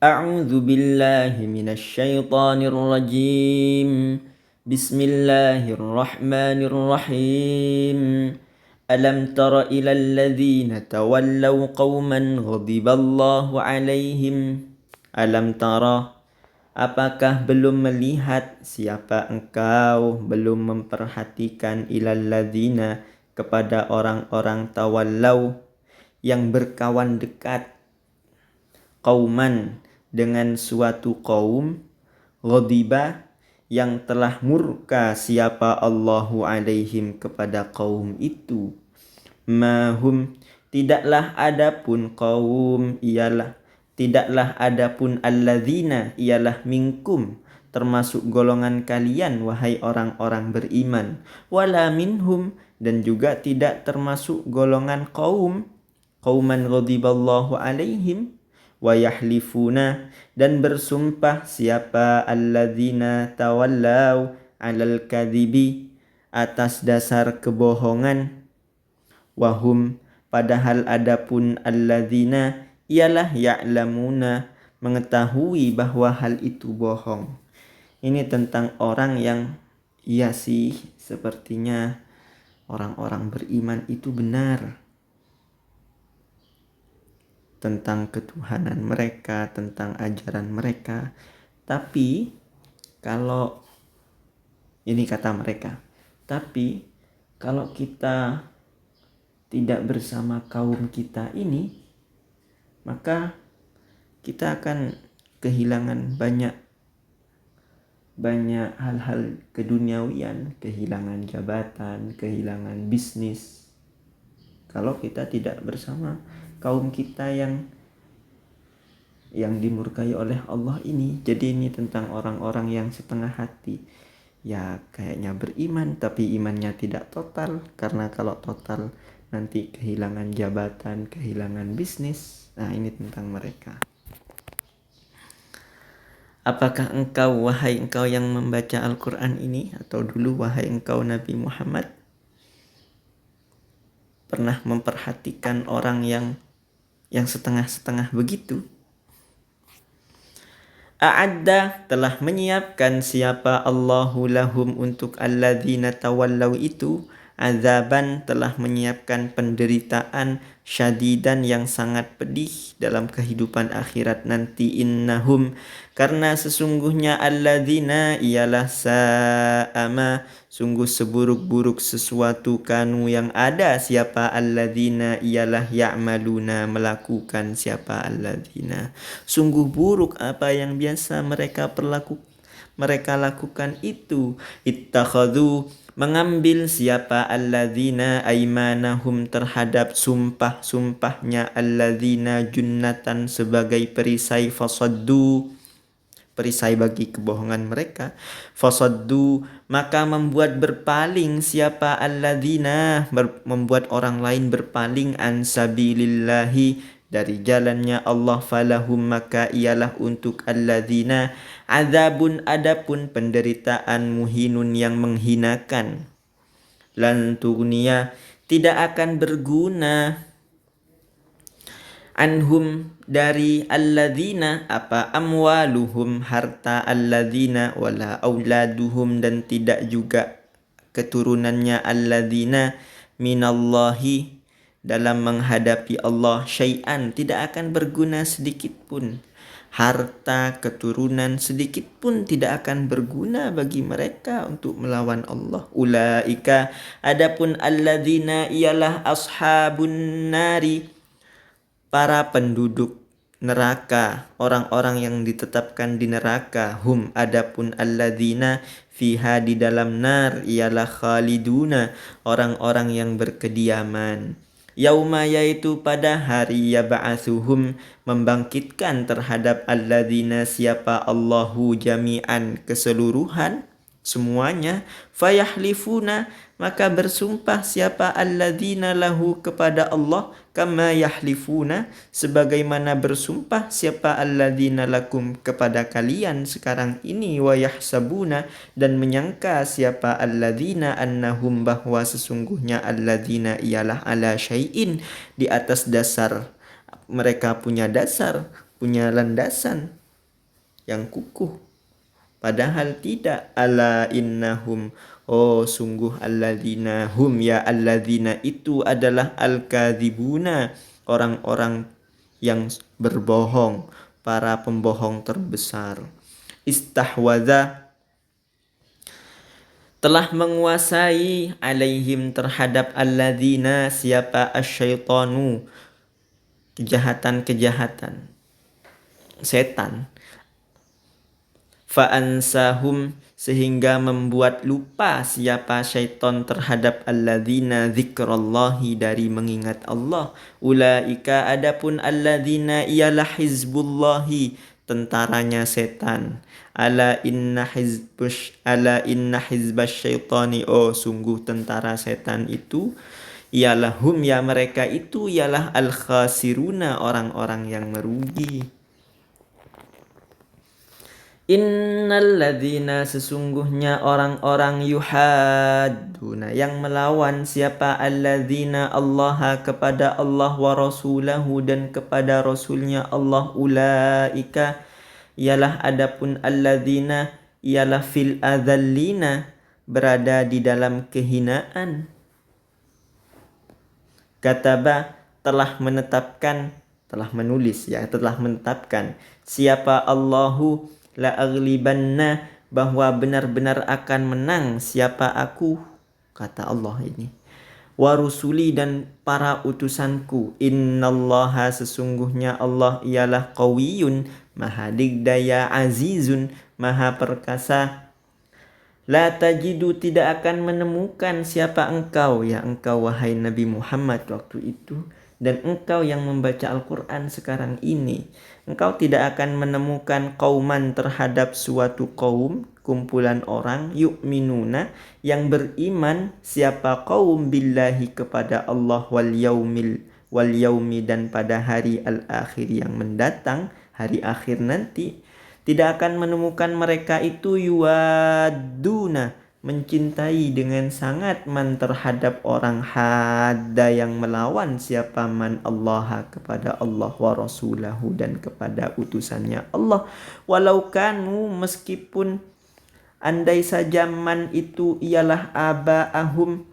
أعوذ بالله من الشيطان الرجيم. بسم الله الرحمن الرحيم. ألم تر إلى الذين تولوا قوما غضب الله عليهم. Alam tara, apakah belum melihat, siapa engkau belum memperhatikan ilal ladzina, kepada orang-orang tawallau yang berkawan dekat, qauman dengan suatu kaum, ghadiba yang telah murka siapa Allahu alaihim kepada kaum itu, mahum tidaklah adapun kaum ialah tidaklah adapun alladzina ialah minkum termasuk golongan kalian wahai orang-orang beriman, wala minhum dan juga tidak termasuk golongan qauman ghadiballahu alaihim, wa yahlifuna dan bersumpah siapa alladzina tawallau alal kadhibi atas dasar kebohongan, wahum padahal adapun alladzina ialah ya'lamuna mengetahui bahwa hal itu bohong. Ini tentang orang yang iya sih sepertinya orang-orang beriman itu benar tentang ketuhanan mereka, tentang ajaran mereka. Tapi kalau ini kata mereka, tapi kalau kita tidak bersama kaum kita ini, maka kita akan kehilangan banyak hal-hal keduniawian, kehilangan jabatan, kehilangan bisnis. Kalau kita tidak bersama kaum kita yang dimurkai oleh Allah ini. Jadi ini tentang orang-orang yang setengah hati. Ya kayaknya beriman tapi imannya tidak total. Karena kalau total nanti kehilangan jabatan, kehilangan bisnis. Nah ini tentang mereka. Apakah engkau, wahai engkau yang membaca Al-Quran ini, atau dulu wahai engkau Nabi Muhammad, pernah memperhatikan orang yang setengah-setengah begitu? A'adda telah menyiapkan siapa Allahu lahum untuk alladzina tawallau itu, azaban telah menyiapkan penderitaan syadidan yang sangat pedih dalam kehidupan akhirat nanti, innahum karena sesungguhnya alladzina ialah sa'ama sungguh seburuk-buruk sesuatu kanu yang ada siapa alladzina ialah ya'maluna melakukan siapa alladzina sungguh buruk apa yang biasa mereka lakukan itu, ittakhadhu mengambil siapa alladzina aimanahum terhadap sumpah-sumpahnya alladzina junnatan sebagai perisai, perisai bagi kebohongan mereka, fasaddu maka membuat berpaling siapa alladzina membuat orang lain berpaling, an sabilillahi dari jalannya Allah, falahum maka ialah untuk alladzina azabun adapun penderitaan muhinun yang menghinakan, lan tughniya tidak akan berguna anhum dari alladzina apa amwaluhum harta alladzina, wala auladuhum dan tidak juga keturunannya alladzina, minallahi dalam menghadapi Allah, syai'an tidak akan berguna sedikit pun. Harta keturunan sedikit pun tidak akan berguna bagi mereka untuk melawan Allah. Ulaika adapun alladzina ialah ashabun nari para penduduk neraka, orang-orang yang ditetapkan di neraka, hum adapun alladzina fiha di dalam nar ialah khaliduna orang-orang yang berkediaman. Yauma yaitu pada hari yab'atsuhum membangkitkan terhadap alladzina siapa Allahu jami'an keseluruhan semuanya, fayahlifuna maka bersumpah siapa alladzina lahu kepada Allah, kama yahlifuna sebagaimana bersumpah siapa alladzina lakum kepada kalian sekarang ini, wa yahsabuna dan menyangka siapa alladzina annahum bahwa sesungguhnya alladzina ialah ala syai'in di atas dasar mereka punya dasar punya landasan yang kukuh. Padahal tidak. Ala innahum, oh sungguh alladzina hum, ya alladzina itu adalah al-kadzibuna, orang-orang yang berbohong, para pembohong terbesar. Istahwadza, telah menguasai, alaihim terhadap alladzina, siapa, asyaitanu, kejahatan-kejahatan setan, fa'ansahum, sehingga membuat lupa siapa syaitan terhadap alladzina zikrallahi, dari mengingat Allah. Ulaika, adapun alladzina ialah hizbullahi, tentaranya setan. Ala inna hizbas syaitani, oh sungguh tentara setan itu ialah hum, ya mereka itu ialah al khasiruna, orang-orang yang merugi. Innal ladzina, sesungguhnya orang-orang, yuhadduna, yang melawan siapa, alladzina Allah, kepada Allah, wa rasulahu, dan kepada rasulnya Allah. Ulaika, ialah adapun alladzina, ialah fil adzallina, berada di dalam kehinaan. Kataba, telah menetapkan, telah menulis, ya, telah menetapkan siapa Allahu, la aghlibanna, bahwa benar-benar akan menang siapa aku, kata Allah ini, wa rusuli, dan para utusanku. Innallaha, sesungguhnya Allah ialah qawiyyun, maha digdaya, azizun, maha perkasa. La tajidu, tidak akan menemukan siapa engkau, ya engkau wahai Nabi Muhammad waktu itu, dan engkau yang membaca Al-Quran sekarang ini, engkau tidak akan menemukan qauman, terhadap suatu kaum, kumpulan orang, yu'minuna, yang beriman, siapa kaum, billahi, kepada Allah, wal yaumi, dan pada hari al-akhir yang mendatang, hari akhir nanti. Tidak akan menemukan mereka itu yuwaduna, mencintai dengan sangat, man, terhadap orang, hadda, yang melawan siapa, man, Allah, kepada Allah, wa rasulahu, dan kepada utusannya Allah. Walau kanu, meskipun andai saja man itu ialah aba'ahum,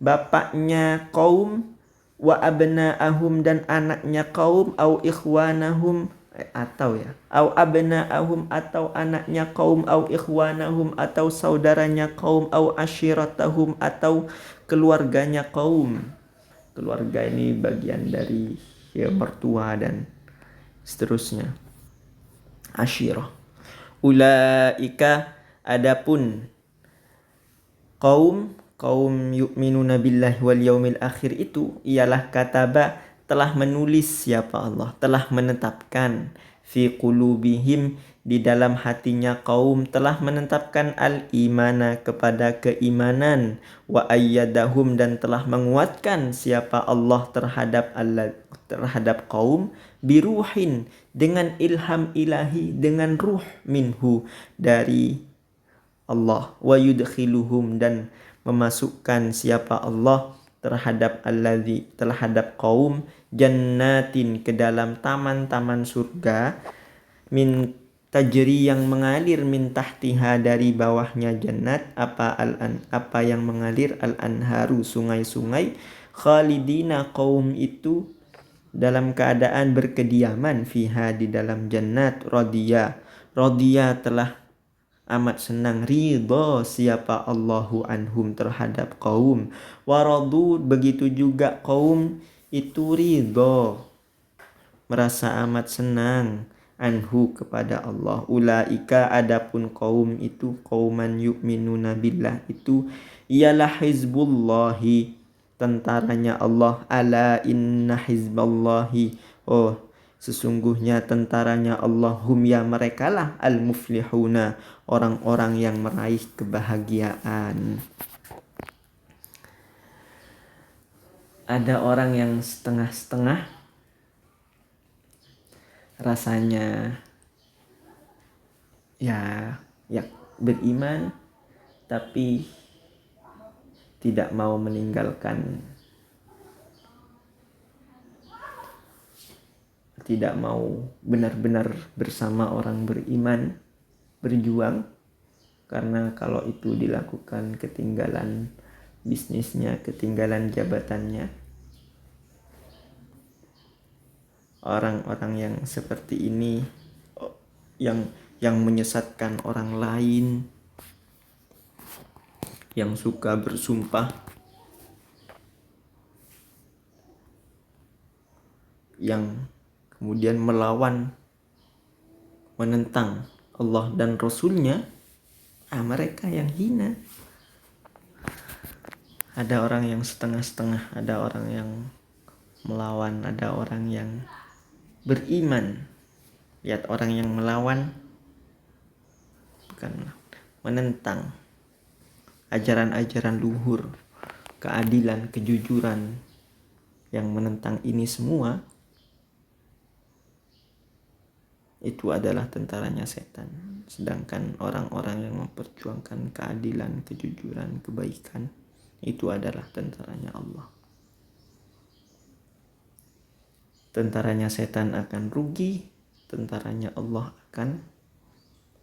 bapaknya kaum, wa abna'ahum, dan anaknya kaum, au ikhwanahum, atau, ya, au abna'ahum, atau anaknya kaum, au ikhwanahum, atau saudaranya kaum, au ashiratahum, atau keluarganya kaum. Keluarga ini bagian dari, ya, mertua dan seterusnya. Ashirah. Ulaika, adapun kaum yu'minuna billahi wal yaumil akhir itu, ialah kataba, telah menulis siapa Allah, telah menetapkan, fi qulubihim, di dalam hatinya kaum, telah menetapkan al-imana, kepada keimanan, wa ayyadahum, dan telah menguatkan siapa Allah terhadap kaum, biruhin, dengan ilham ilahi, dengan ruh, minhu, dari Allah, wa yudkhiluhum, dan memasukkan siapa Allah terhadap kaum, jannatin, ke dalam taman-taman surga, min tajri, yang mengalir, min tahtiha, dari bawahnya jannat, apa yang mengalir, al-anharu, sungai-sungai, khalidina, kaum itu dalam keadaan berkediaman, fiha, di dalam jannat, radiyah, telah amat senang, ridho siapa Allahu anhum, terhadap kaum, waradu, begitu juga kaum itu ridho, merasa amat senang, anhu, kepada Allah. Ulaika, adapun kaum itu, qauman yu'minuna billah itu, ialah hizbullahi, tentaranya Allah. Ala inna hizballahi, oh sesungguhnya tentaranya Allah, hum, ya mereka lah, al-muflihuna, orang-orang yang meraih kebahagiaan. Ada orang yang setengah-setengah, rasanya ya beriman, tapi tidak mau meninggalkan, tidak mau benar-benar bersama orang beriman, berjuang, karena kalau itu dilakukan ketinggalan bisnisnya, ketinggalan jabatannya. Orang-orang yang seperti ini yang menyesatkan orang lain, yang suka bersumpah, yang kemudian melawan, menentang Allah dan Rasulnya, mereka yang hina. Ada orang yang setengah-setengah, ada orang yang melawan, ada orang yang beriman. Lihat orang yang melawan, bukan menentang ajaran-ajaran luhur, keadilan, kejujuran, yang menentang ini semua, itu adalah tentaranya setan. Sedangkan orang-orang yang memperjuangkan keadilan, kejujuran, kebaikan, itu adalah tentaranya Allah. Tentaranya setan akan rugi, tentaranya Allah akan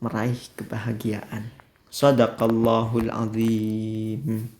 meraih kebahagiaan. Shadaqallahul azim.